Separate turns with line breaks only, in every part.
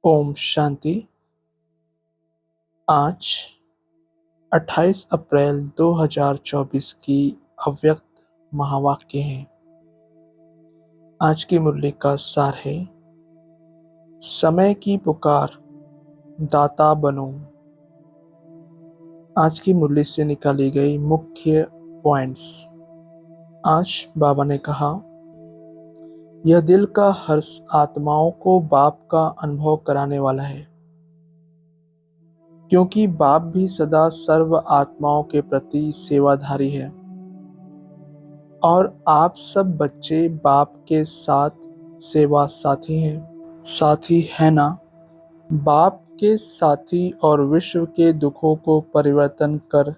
ओम शांति। आज 28 अप्रैल 2024 की अव्यक्त महावाक्य है। आज की मुरली का सार है, समय की पुकार दाता बनो। आज की मुरली से निकाली गई मुख्य पॉइंट्स। आज बाबा ने कहा, यह दिल का हर्ष आत्माओं को बाप का अनुभव कराने वाला है, क्योंकि बाप भी सदा सर्व आत्माओं के प्रति सेवाधारी है और आप सब बच्चे बाप के साथ सेवा साथी हैं। साथी है ना? बाप के साथी और विश्व के दुखों को परिवर्तन कर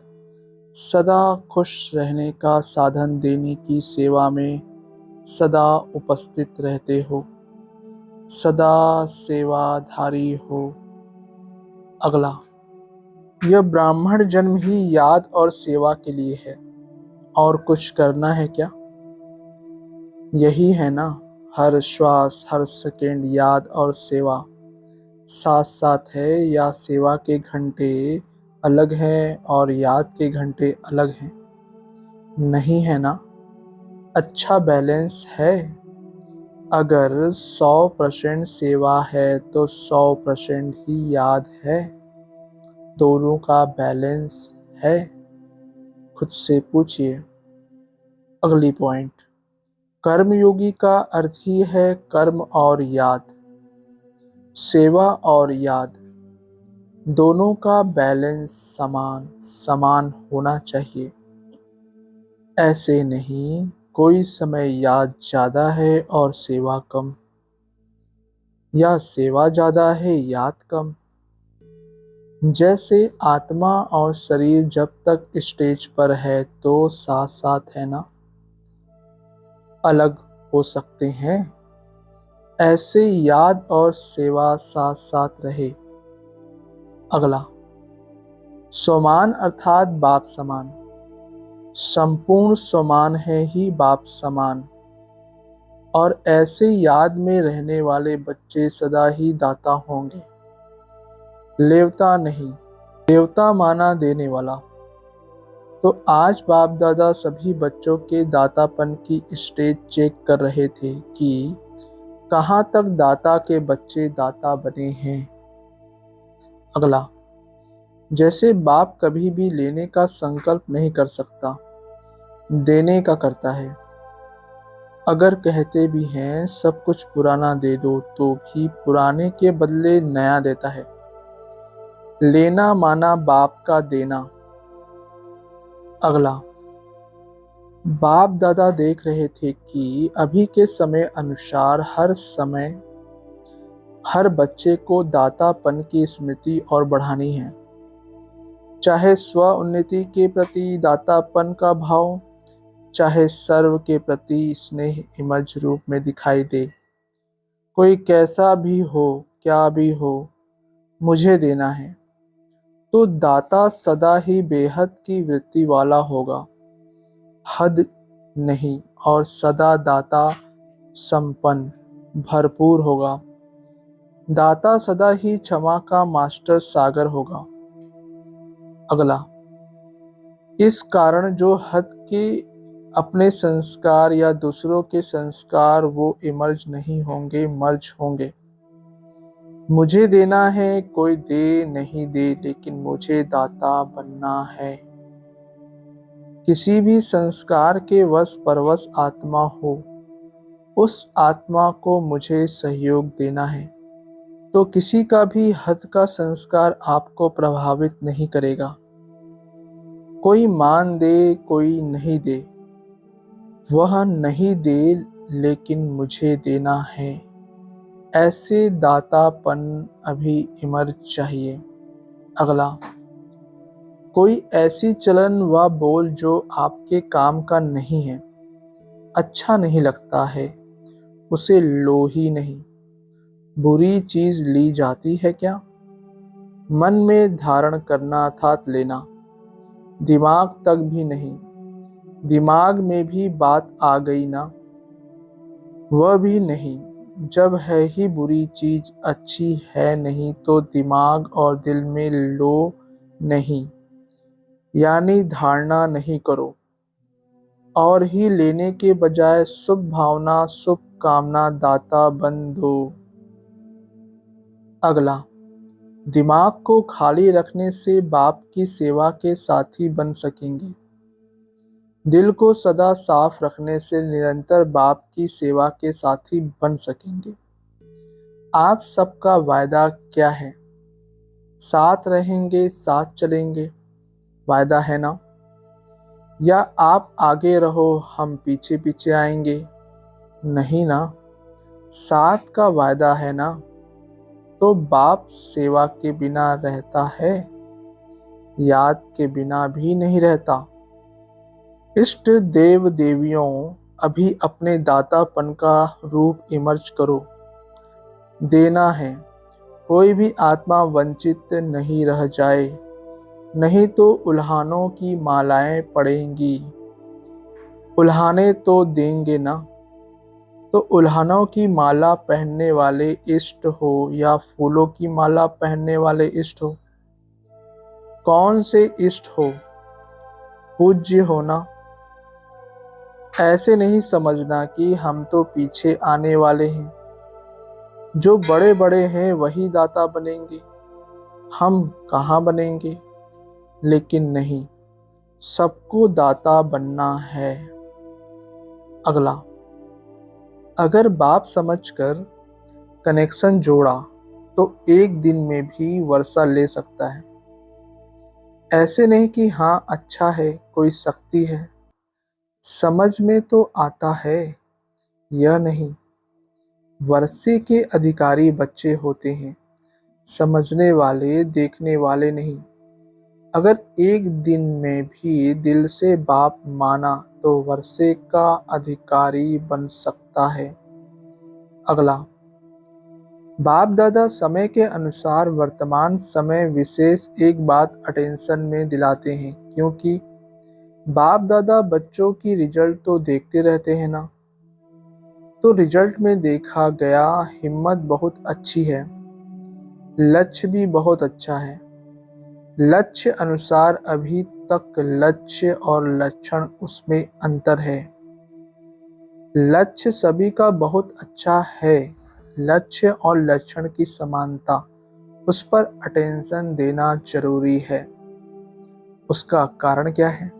सदा खुश रहने का साधन देने की सेवा में सदा उपस्थित रहते हो, सदा सेवाधारी हो। अगला, यह ब्राह्मण जन्म ही याद और सेवा के लिए है, और कुछ करना है क्या? यही है ना, हर श्वास हर सेकंड याद और सेवा साथ साथ है, या सेवा के घंटे अलग हैं और याद के घंटे अलग हैं? नहीं है ना? अच्छा बैलेंस है। अगर 100% सेवा है तो 100% ही याद है। दोनों का बैलेंस है। खुद से पूछिए। अगली पॉइंट, कर्मयोगी का अर्थ ही है कर्म और याद, सेवा और याद। दोनों का बैलेंस समान समान होना चाहिए। ऐसे नहीं कोई समय याद ज़्यादा है और सेवा कम, या सेवा ज़्यादा है याद कम। जैसे आत्मा और शरीर जब तक स्टेज पर है तो साथ साथ है ना, अलग हो सकते हैं। ऐसे याद और सेवा साथ साथ रहे। अगला, समान अर्थात बाप समान। संपूर्ण समान है ही बाप समान, और ऐसे याद में रहने वाले बच्चे सदा ही दाता होंगे, लेवता नहीं। देवता माना देने वाला। तो आज बाप दादा सभी बच्चों के दातापन की स्टेज चेक कर रहे थे कि कहाँ तक दाता के बच्चे दाता बने हैं। अगला, जैसे बाप कभी भी लेने का संकल्प नहीं कर सकता, देने का करता है। अगर कहते भी हैं सब कुछ पुराना दे दो, तो भी पुराने के बदले नया देता है। लेना माना बाप का देना। अगला, बाप दादा देख रहे थे कि अभी के समय अनुसार हर समय हर बच्चे को दातापन की स्मृति और बढ़ानी है। चाहे स्व उन्नति के प्रति दातापन का भाव, चाहे सर्व के प्रति स्नेह इमज रूप में दिखाई दे। कोई कैसा भी हो, क्या भी हो, मुझे देना है। तो दाता सदा ही बेहद की वृत्ति वाला होगा, हद नहीं, और सदा दाता संपन्न भरपूर होगा। दाता सदा ही क्षमा का मास्टर सागर होगा। अगला, इस कारण जो हद के अपने संस्कार या दूसरों के संस्कार वो इमर्ज नहीं होंगे, मर्ज होंगे। मुझे देना है, कोई दे नहीं दे, लेकिन मुझे दाता बनना है। किसी भी संस्कार के वश परवश आत्मा हो, उस आत्मा को मुझे सहयोग देना है। तो किसी का भी हद का संस्कार आपको प्रभावित नहीं करेगा। कोई मान दे, कोई नहीं दे, वह नहीं दे, लेकिन मुझे देना है। ऐसे दातापन अभी इमर्ज चाहिए। अगला, कोई ऐसी चलन व बोल जो आपके काम का नहीं है, अच्छा नहीं लगता है, उसे लो ही नहीं। बुरी चीज ली जाती है क्या? मन में धारण करना अर्थात लेना, दिमाग तक भी नहीं। दिमाग में भी बात आ गई ना, वह भी नहीं। जब है ही बुरी चीज अच्छी है नहीं तो दिमाग और दिल में लो नहीं, यानी धारणा नहीं करो और ही लेने के बजाय शुभ भावना शुभ कामना दाता बन दो। अगला, दिमाग को खाली रखने से बाप की सेवा के साथी बन सकेंगे। दिल को सदा साफ रखने से निरंतर बाप की सेवा के साथी बन सकेंगे। आप सबका वायदा क्या है? साथ रहेंगे, साथ चलेंगे, वायदा है ना? या आप आगे रहो हम पीछे पीछे आएंगे? नहीं ना। साथ का वायदा है ना। तो बाप सेवा के बिना रहता है, याद के बिना भी नहीं रहता। इष्ट देव देवियों, अभी अपने दातापन का रूप इमर्ज करो। देना है, कोई भी आत्मा वंचित नहीं रह जाए, नहीं तो उल्हानों की मालाएं पड़ेंगी। उल्हाने तो देंगे ना। तो उल्हानों की माला पहनने वाले इष्ट हो या फूलों की माला पहनने वाले इष्ट हो, कौन से इष्ट हो? पूज्य होना। ऐसे नहीं समझना कि हम तो पीछे आने वाले हैं, जो बड़े बड़े हैं वही दाता बनेंगे, हम कहाँ बनेंगे। लेकिन नहीं, सबको दाता बनना है। अगला, अगर बाप समझकर कनेक्शन जोड़ा तो एक दिन में भी वर्षा ले सकता है। ऐसे नहीं कि हाँ अच्छा है, कोई शक्ति है, समझ में तो आता है, यह नहीं। वर्षे के अधिकारी बच्चे होते हैं, समझने वाले, देखने वाले नहीं। अगर एक दिन में भी दिल से बाप माना तो वर्षे का अधिकारी बन सकता है। अगला, बाप दादा समय के अनुसार वर्तमान समय विशेष एक बात अटेंशन में दिलाते हैं, क्योंकि बाप दादा बच्चों की रिजल्ट तो देखते रहते हैं ना। तो रिजल्ट में देखा गया हिम्मत बहुत अच्छी है, लक्ष्य भी बहुत अच्छा है। लक्ष्य अनुसार अभी तक लक्ष्य और लक्षण उसमें अंतर है। लक्ष्य सभी का बहुत अच्छा है, लक्ष्य और लक्षण की समानता, उस पर अटेंशन देना जरूरी है। उसका कारण क्या है?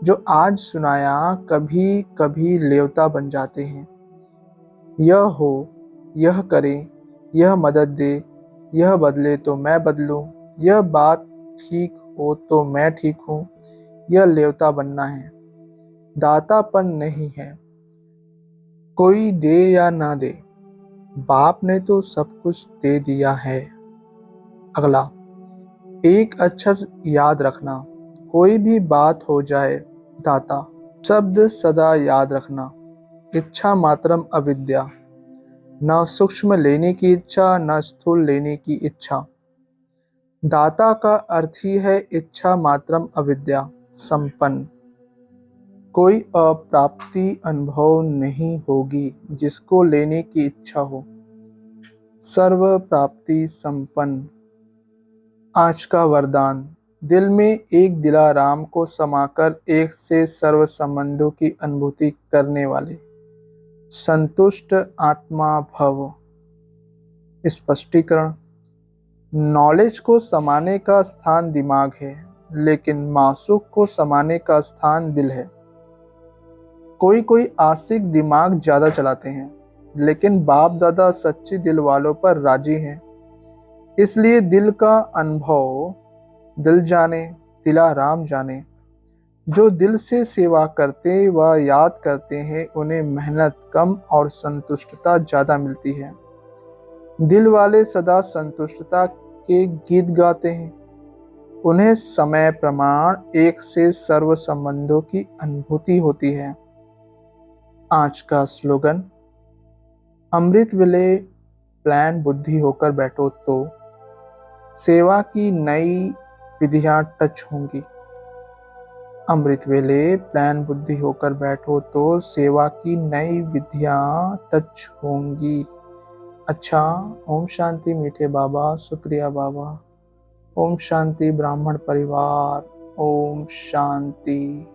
जो आज सुनाया कभी कभी लेवता बन जाते हैं। यह हो, यह करे, यह मदद दे, यह बदले तो मैं बदलूं, यह बात ठीक हो तो मैं ठीक हूं। यह लेवता बनना है, दातापन नहीं है। कोई दे या ना दे, बाप ने तो सब कुछ दे दिया है। अगला, एक अक्षर याद रखना, कोई भी बात हो जाए दाता शब्द सदा याद रखना। इच्छा मात्रम अविद्या, न सूक्ष्म लेने की इच्छा न स्थूल लेने की इच्छा। दाता का अर्थ ही है इच्छा मात्रम अविद्या संपन्न। कोई अप्राप्ति अनुभव नहीं होगी जिसको लेने की इच्छा हो। सर्व प्राप्ति संपन्न। आज का वरदान, दिल में एक दिलाराम को समाकर एक से सर्व संबंधों की अनुभूति करने वाले संतुष्ट आत्मा भव। स्पष्टीकरण, नॉलेज को समाने का स्थान दिमाग है, लेकिन मासूक को समाने का स्थान दिल है। कोई कोई आशिक दिमाग ज्यादा चलाते हैं, लेकिन बाप दादा सच्चे दिल वालों पर राजी हैं। इसलिए दिल का अनुभव दिल जाने, दिलाराम जाने। जो दिल से सेवा करते व याद करते हैं उन्हें मेहनत कम और संतुष्टता ज्यादा मिलती है। दिल वाले सदा संतुष्टता के गीत गाते हैं। उन्हें समय प्रमाण एक से सर्व संबंधों की अनुभूति होती है। आज का स्लोगन, अमृत विले प्लान बुद्धि होकर बैठो तो सेवा की नई विधियां टच होंगी। अमृत वेले प्लान बुद्धि होकर बैठो तो सेवा की नई विधियां टच होंगी। अच्छा, ओम शांति मीठे बाबा, शुक्रिया बाबा। ओम शांति ब्राह्मण परिवार, ओम शांति।